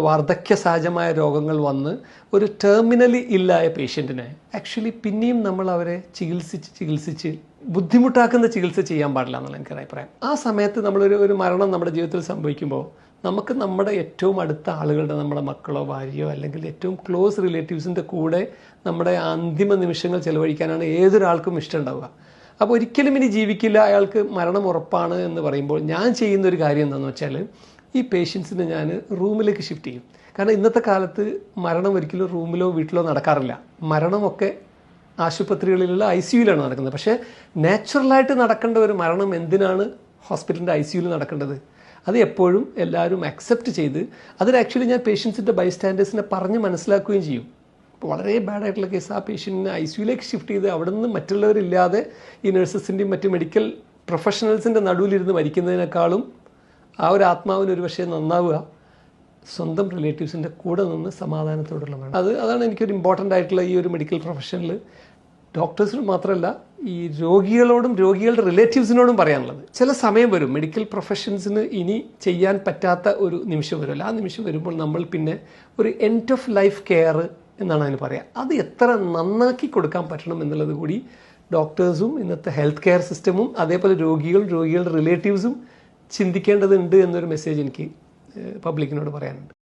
വാർദ്ധക്യ സഹജമായ രോഗങ്ങൾ വന്ന് ഒരു ടെർമിനലി ഇല്ലായ പേഷ്യൻറ്റിനെ ആക്ച്വലി പിന്നെയും നമ്മൾ അവരെ ചികിത്സിച്ച് ബുദ്ധിമുട്ടാക്കുന്ന ചികിത്സ ചെയ്യാൻ പാടില്ല എന്നുള്ള എനിക്കൊരു അഭിപ്രായം. ആ സമയത്ത് നമ്മളൊരു മരണം നമ്മുടെ ജീവിതത്തിൽ സംഭവിക്കുമ്പോൾ നമുക്ക് നമ്മുടെ ഏറ്റവും അടുത്ത ആളുകളുടെ, നമ്മുടെ മക്കളോ ഭാര്യയോ അല്ലെങ്കിൽ ഏറ്റവും ക്ലോസ് റിലേറ്റീവ്സിൻ്റെ കൂടെ നമ്മുടെ അന്തിമ നിമിഷങ്ങൾ ചെലവഴിക്കാനാണ് ഏതൊരാൾക്കും ഇഷ്ടമുണ്ടാവുക. അപ്പോൾ ഒരിക്കലും ഇനി ജീവിക്കില്ല, അയാൾക്ക് മരണം ഉറപ്പാണ് എന്ന് പറയുമ്പോൾ ഞാൻ ചെയ്യുന്നൊരു കാര്യം എന്താണെന്ന് വെച്ചാൽ ഈ പേഷ്യൻസിനെ ഞാൻ റൂമിലേക്ക് ഷിഫ്റ്റ് ചെയ്യും. കാരണം ഇന്നത്തെ കാലത്ത് മരണം ഒരിക്കലും റൂമിലോ വീട്ടിലോ നടക്കാറില്ല. മരണമൊക്കെ ആശുപത്രികളിലുള്ള ICUവിലാണ് നടക്കുന്നത്. പക്ഷേ നാച്ചുറലായിട്ട് നടക്കേണ്ട ഒരു മരണം എന്തിനാണ് ഹോസ്പിറ്റലിൻ്റെ ICUവിൽ നടക്കേണ്ടത്? അത് എപ്പോഴും എല്ലാവരും അക്സെപ്റ്റ് ചെയ്ത് അതിന് ആക്ച്വലി ഞാൻ പേഷ്യൻസിൻ്റെ ബൈസ്റ്റാൻഡേഴ്സിനെ പറഞ്ഞ് മനസ്സിലാക്കുകയും ചെയ്യും. ഇപ്പോൾ വളരെ ബാഡായിട്ടുള്ള കേസ് ആ പേഷ്യൻറ്റിനെ ICUവിലേക്ക് ഷിഫ്റ്റ് ചെയ്ത് അവിടെ നിന്ന് മറ്റുള്ളവരില്ലാതെ ഈ നഴ്സസിൻ്റെയും മറ്റ് മെഡിക്കൽ പ്രൊഫഷണൽസിൻ്റെ നടുവിലിരുന്ന് മരിക്കുന്നതിനേക്കാളും ആ ഒരു ആത്മാവിന് ഒരു പക്ഷേ നന്നാവുക സ്വന്തം റിലേറ്റീവ്സിൻ്റെ കൂടെ നിന്ന് സമാധാനത്തോടുള്ള വേണം. അതാണ് എനിക്കൊരു ഇമ്പോർട്ടൻ്റ് ആയിട്ടുള്ള ഈ ഒരു മെഡിക്കൽ പ്രൊഫഷനിൽ ഡോക്ടേഴ്സിന് മാത്രമല്ല ഈ രോഗികളോടും രോഗികളുടെ റിലേറ്റീവ്സിനോടും പറയാനുള്ളത്. ചില സമയം വരും മെഡിക്കൽ പ്രൊഫഷൻസിന് ഇനി ചെയ്യാൻ പറ്റാത്ത ഒരു നിമിഷം വരുമല്ലോ. ആ നിമിഷം വരുമ്പോൾ നമ്മൾ പിന്നെ ഒരു എൻഡ് ഓഫ് ലൈഫ് കെയർ എന്നാണ് അതിന് പറയുക. അത് എത്ര നന്നാക്കി കൊടുക്കാൻ പറ്റണം എന്നുള്ളത് കൂടി ഡോക്ടേഴ്സും ഇന്നത്തെ ഹെൽത്ത് കെയർ സിസ്റ്റമും അതേപോലെ രോഗികളുടെ റിലേറ്റീവ്സും ചിന്തിക്കേണ്ടതുണ്ട് എന്നൊരു മെസ്സേജ് എനിക്ക് പബ്ലിക്കിനോട് പറയാനുണ്ട്.